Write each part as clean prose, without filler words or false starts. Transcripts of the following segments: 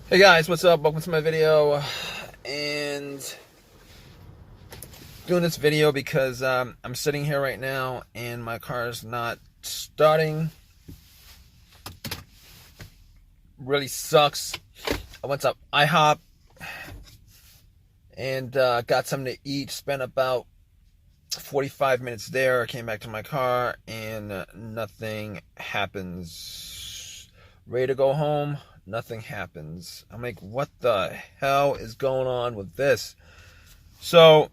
Hey guys, what's up? Welcome to my video. And doing this video because I'm sitting here right now and my car is not starting. Really sucks. I went to IHOP and got something to eat. Spent about 45 minutes there. I came back to my car and nothing happens. Ready to go home. Nothing happens. I'm like, what the hell is going on with this? So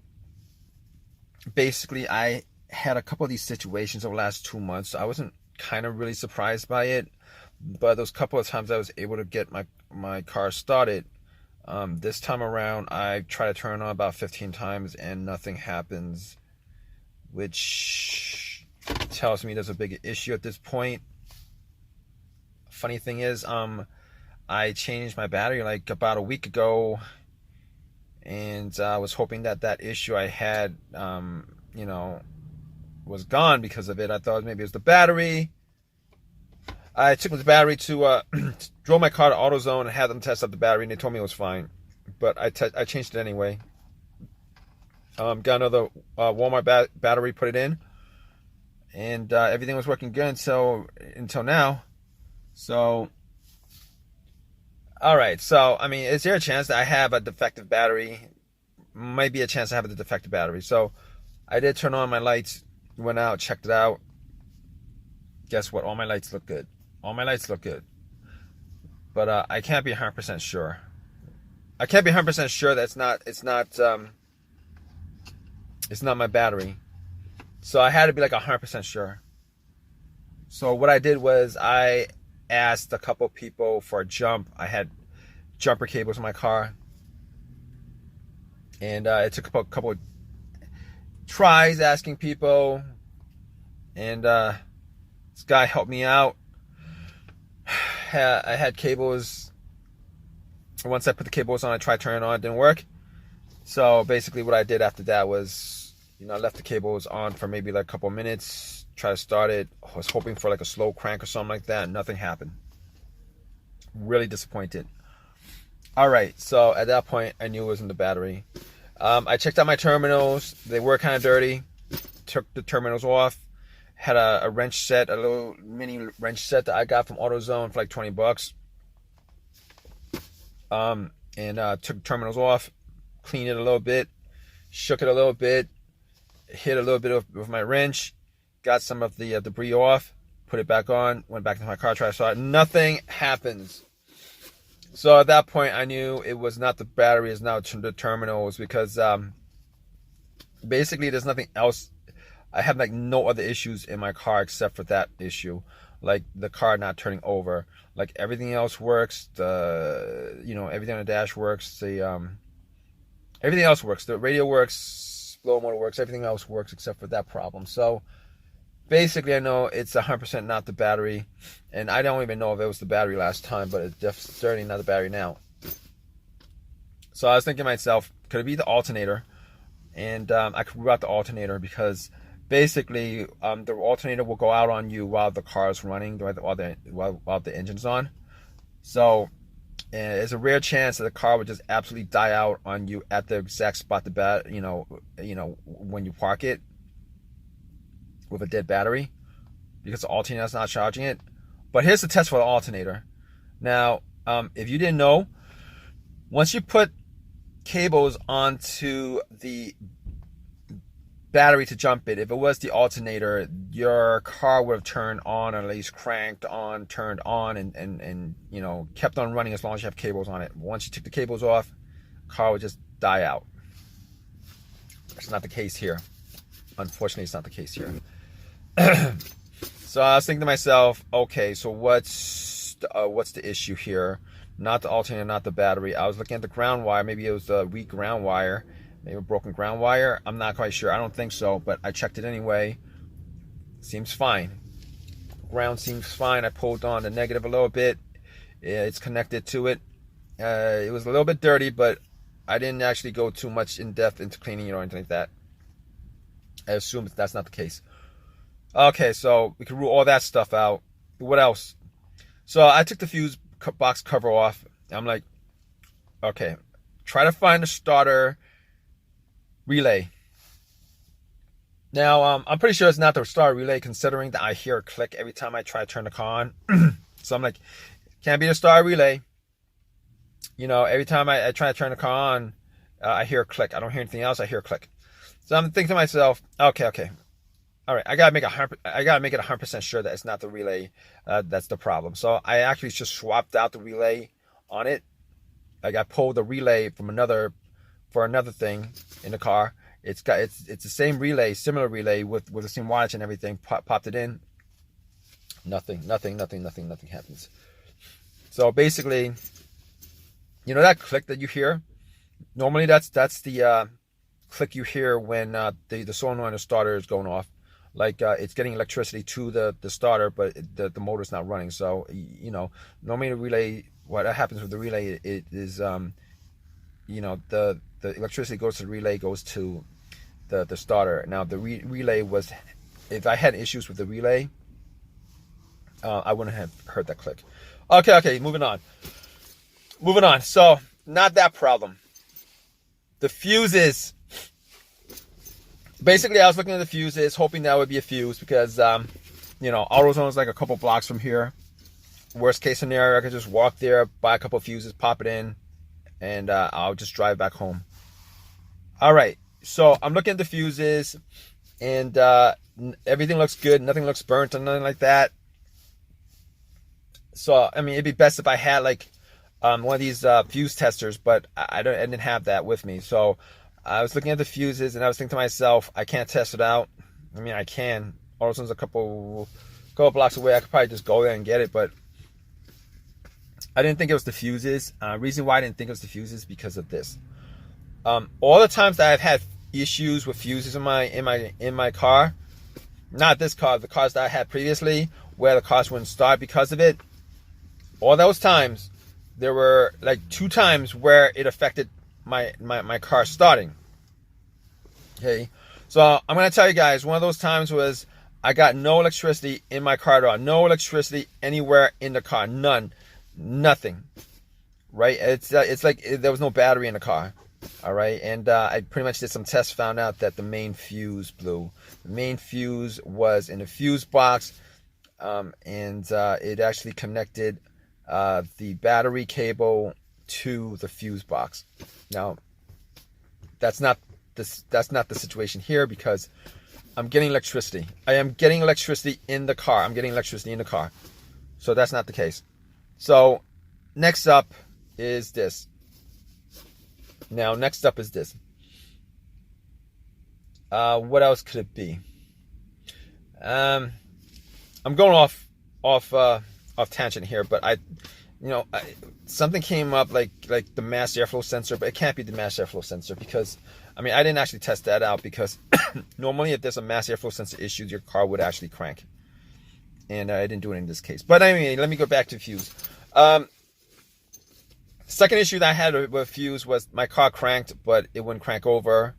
basically, I had a couple of these situations over the last 2 months. So I wasn't kind of really surprised by it, but those couple of times I was able to get my car started. This time around, I try to turn it on about 15 times and nothing happens, which tells me there's a big issue at this point. Funny thing is, I changed my battery like about a week ago, and I was hoping that issue I had, was gone because of it. I thought maybe it was the battery. I took the battery to, drove my car to AutoZone and had them test out the battery, and they told me it was fine. But I changed it anyway. Got another Walmart battery, put it in, and everything was working good until now. So. All right, so, I mean, is there a chance that I have a defective battery? Might be a chance I have a defective battery. So, I did turn on my lights, went out, checked it out. Guess what? All my lights look good. All my lights look good. But I can't be 100% sure. I can't be 100% sure that it's not my battery. So, I had to be like 100% sure. So, what I did was I asked a couple people for a jump. I had jumper cables in my car, and it took a couple of tries asking people, and this guy helped me out. I had cables. Once I put the cables on, I tried turning it on, it didn't work. So basically what I did after that was, I left the cables on for maybe like a couple of minutes, try to start it. I was hoping for like a slow crank or something like that, and nothing happened. Really disappointed. All right, so at that point I knew it wasn't the battery. I checked out my terminals. They were kind of dirty. Took the terminals off. Had a wrench set, a little mini wrench set that I got from AutoZone for like $20. And took the terminals off, cleaned it a little bit, shook it a little bit, hit a little bit with my wrench, got some of the debris off, put it back on, went back to my car, tried to start. Nothing happens. So at that point, I knew it was not the battery, it's now the terminals, because basically there's nothing else. I have like no other issues in my car except for that issue, like the car not turning over. Like everything else works. Everything on the dash works. Everything else works. The radio works, blower motor works. Everything else works except for that problem. So basically, I know it's 100% not the battery, and I don't even know if it was the battery last time, but it's certainly not the battery now. So I was thinking to myself, could it be the alternator? And I could rule out the alternator because basically the alternator will go out on you while the car is running, while the engine's on. So there's a rare chance that the car would just absolutely die out on you at the exact spot when you park it with a dead battery, because the alternator is not charging it. But here's the test for the alternator. Now, if you didn't know, once you put cables onto the battery to jump it, if it was the alternator, your car would have turned on, or at least cranked on, turned on, and kept on running as long as you have cables on it. Once you took the cables off, the car would just die out. It's not the case here. Unfortunately, it's not the case here. So I was thinking to myself, okay, so what's the issue here? Not the alternator, not the battery. I was looking at the ground wire. Maybe it was the weak ground wire, maybe a broken ground wire. I'm not quite sure. I don't think so, but I checked it anyway. Seems fine. Ground seems fine. I pulled on the negative a little bit. It's connected to it. It was a little bit dirty, but I didn't actually go too much in depth into cleaning it or anything like that. I assume that's not the case. Okay, so we can rule all that stuff out. What else? So I took the fuse box cover off. I'm like, Okay, try to find the starter relay. Now, I'm pretty sure it's not the starter relay, considering that I hear a click every time I try to turn the car on. So I'm like, can't be the starter relay. You know, every time I try to turn the car on, I hear a click. I don't hear anything else. I hear a click. So I'm thinking to myself, okay, all right, I gotta make it 100% sure that it's not the relay that's the problem. So I actually just swapped out the relay on it. Like I pulled the relay from another thing in the car. It's the same relay, similar relay with the same wattage and everything. Popped it in. Nothing happens. So basically, you know that click that you hear? Normally that's the click you hear when the solenoid on the starter is going off. Like it's getting electricity to the starter, but the motor's not running. So you know, normally the relay, what happens with the relay, it is you know, the electricity goes to the relay, goes to the starter. Now the relay was, if I had issues with the relay, I wouldn't have heard that click. Okay, moving on. So not that problem. The fuses. Basically, I was looking at the fuses, hoping that would be a fuse because, you know, AutoZone is like a couple blocks from here. Worst case scenario, I could just walk there, buy a couple fuses, pop it in, and I'll just drive back home. All right, so I'm looking at the fuses, and everything looks good. Nothing looks burnt or nothing like that. So, I mean, it'd be best if I had like one of these fuse testers, but I didn't have that with me. So I was looking at the fuses, and I was thinking to myself, I can't test it out. I mean, I can. AutoZone's a couple blocks away. I could probably just go there and get it, but I didn't think it was the fuses. Reason why I didn't think it was the fuses because of this. All the times that I've had issues with fuses in my car, not this car, the cars that I had previously, where the cars wouldn't start because of it. All those times, there were like 2 times where it affected my car starting. Okay, so I'm gonna tell you guys, one of those times was I got no electricity in my car at all, no electricity anywhere in the car, nothing. Right? It's like there was no battery in the car. All right, and I pretty much did some tests, found out that the main fuse blew. The main fuse was in the fuse box, and it actually connected the battery cable to the fuse box. Now, that's not the situation here because I'm getting electricity. I am getting electricity in the car. So that's not the case. So next up is this. What else could it be? I'm going off tangent here, but something came up like the mass airflow sensor, but it can't be the mass airflow sensor because, I mean, I didn't actually test that out because normally if there's a mass airflow sensor issue, your car would actually crank. And I didn't do it in this case. But anyway, let me go back to fuse. Second issue that I had with fuse was my car cranked, but it wouldn't crank over.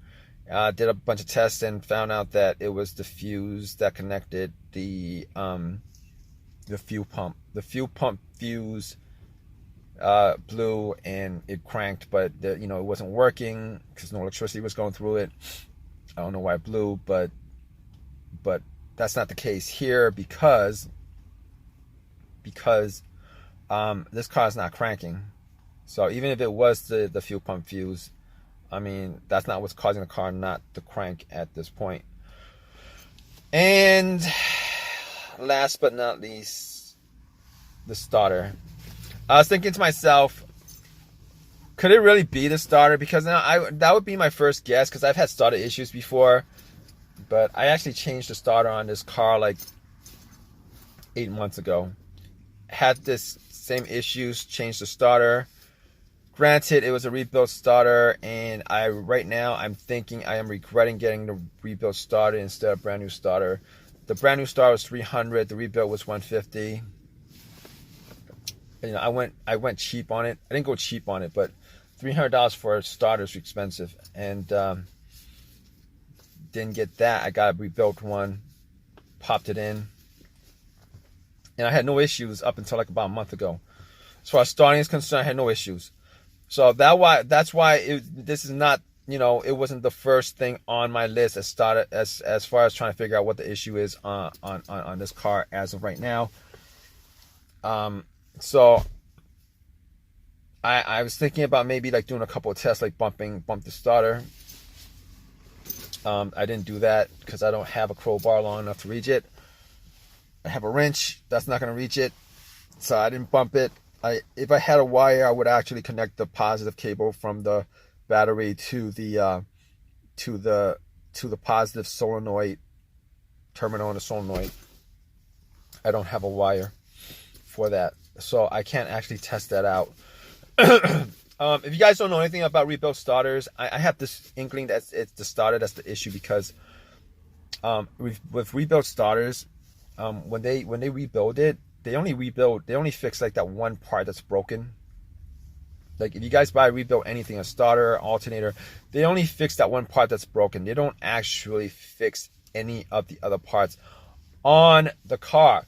Did a bunch of tests and found out that it was the fuse that connected the fuel pump. The fuel pump fuse blew and it cranked, but it wasn't working because no electricity was going through it. I don't know why it blew, but that's not the case here because this car is not cranking. So even if it was the fuel pump fuse, I mean, that's not what's causing the car not to crank at this point. And last but not least, the starter. I was thinking to myself, could it really be the starter? Because now that would be my first guess because I've had starter issues before. But I actually changed the starter on this car like 8 months ago. Had this same issues, changed the starter. Granted, it was a rebuilt starter, and right now I'm thinking I am regretting getting the rebuilt starter instead of brand new starter. The brand new starter was $300, the rebuilt was $150. I went cheap on it. I didn't go cheap on it, but $300 for a starter is expensive, and didn't get that. I got a rebuilt one, popped it in, and I had no issues up until like about a month ago. As far as starting is concerned, I had no issues. So that's why this is not, it wasn't the first thing on my list as started as far as trying to figure out what the issue is on this car as of right now. So I was thinking about maybe like doing a couple of tests, like bump the starter. I didn't do that because I don't have a crowbar long enough to reach it. I have a wrench that's not going to reach it, so I didn't bump it. If I had a wire, I would actually connect the positive cable from the battery to the positive solenoid terminal in the solenoid. I don't have a wire for that, so I can't actually test that out. If you guys don't know anything about rebuilt starters, I have this inkling that it's the starter that's the issue, because with rebuilt starters, when they rebuild it, they only fix like that one part that's broken. Like if you guys buy rebuild anything, a starter, alternator, they only fix that one part that's broken. They don't actually fix any of the other parts on the car.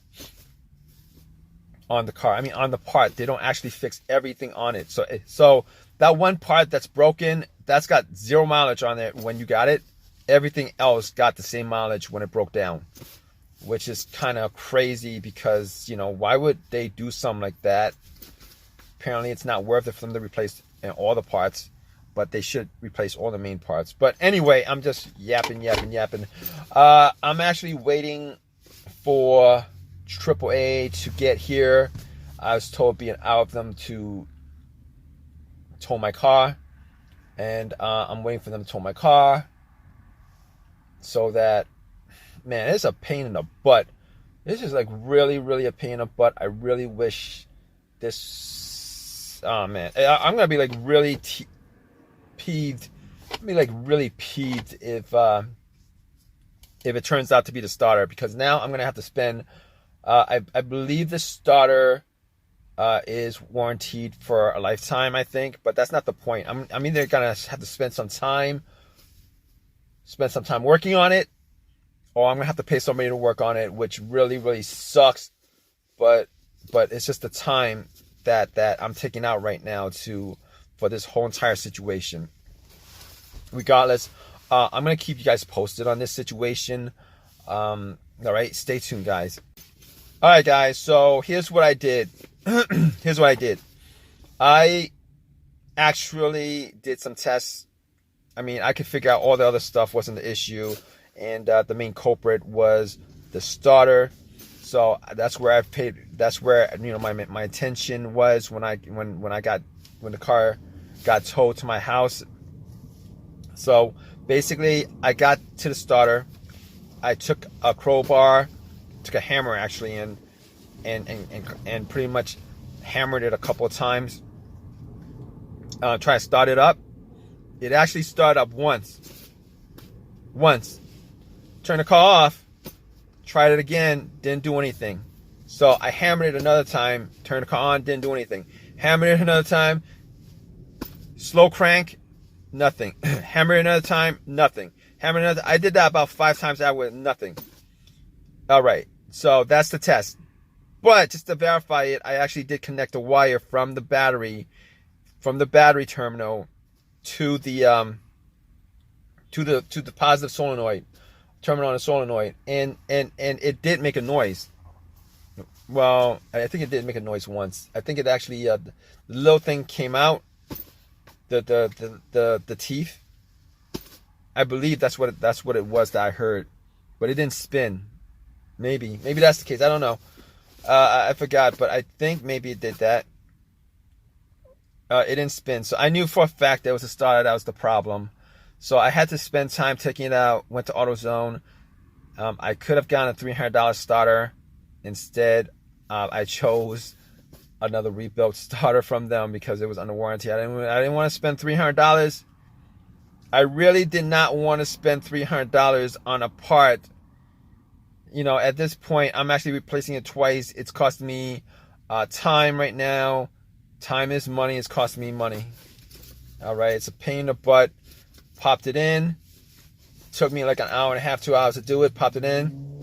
On the part, they don't actually fix everything on it. So that one part that's broken, that's got 0 mileage on it when you got it. Everything else got the same mileage when it broke down, which is kind of crazy, because why would they do something like that? Apparently it's not worth it for them to replace all the parts, but they should replace all the main parts. But anyway, I'm just yapping. I'm actually waiting for AAA to get here. I was told being out of them to tow my car, and I'm waiting for them to tow my car, so that, man, it's a pain in the butt. This is like really a pain in the butt. I really wish this, oh man, I'm gonna be like really peeved. I'm gonna be like really peeved if it turns out to be the starter, because now I'm gonna have to spend, I believe the starter is warranted for a lifetime, I think, but that's not the point. I'm either gonna have to spend some time working on it, or I'm gonna have to pay somebody to work on it, which really sucks. But it's just the time that I'm taking out right now for this whole entire situation. Regardless, I'm gonna keep you guys posted on this situation. All right, stay tuned, guys. All right, guys. So here's what I did. I actually did some tests. I could figure out all the other stuff wasn't the issue, and the main culprit was the starter. So that's where my attention was when the car got towed to my house. So basically, I got to the starter. I took a crowbar, took a hammer actually, and pretty much hammered it a couple of times. Try to start it up. It actually started up once. Turned the car off. Tried it again. Didn't do anything. So I hammered it another time. Turned the car on. Didn't do anything. Hammered it another time. Slow crank. Nothing. Hammered it another time. Nothing. Hammered another. I did that about 5 times. That with nothing. All right. So that's the test. But just to verify it, I actually did connect a wire from the battery terminal to the positive solenoid terminal on the solenoid, and it did make a noise. Well, I think it did make a noise once. I think it actually the little thing came out, the teeth. I believe that's what it was that I heard, but it didn't spin. Maybe that's the case. I don't know. I forgot, but I think maybe it did that. It didn't spin, so I knew for a fact there was a starter that was the problem. So I had to spend time taking it out. Went to AutoZone. I could have gotten a $300 starter. Instead, I chose another rebuilt starter from them because it was under warranty. I didn't want to spend $300. I really did not want to spend $300 on a part. At this point, I'm actually replacing it twice. It's costing me time right now. Time is money. It's costing me money. All right, it's a pain in the butt. Popped it in. Took me like an hour and a half, 2 hours to do it. Popped it in.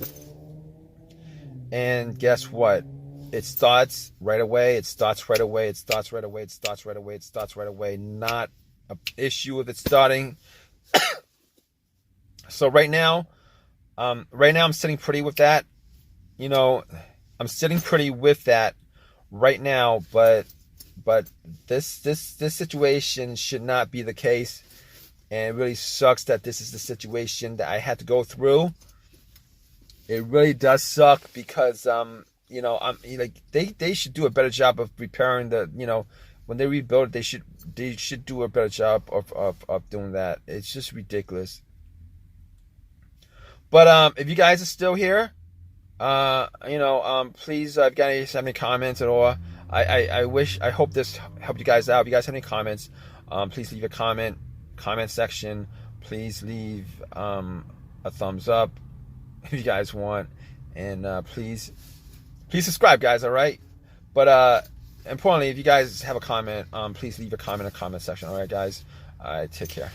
And guess what? it starts right away. It starts right away. It starts right away. It starts right away. It starts right away. Not an issue with it starting. So right now I'm sitting pretty with that. You know, I'm sitting pretty with that right now, but this situation should not be the case, and it really sucks that this is the situation that I had to go through. It really does suck because you know, I'm like they should do a better job of repairing the, you know, when they rebuild it, they should do a better job of doing that. It's just ridiculous. But if you guys are still here, you know, please, if you guys have any comments at all, I hope this helped you guys out. If you guys have any comments, please leave a comment section. Please leave a thumbs up if you guys want, and please subscribe, guys. All right. But importantly, if you guys have a comment, please leave a comment in the comment section. All right, guys. Take care.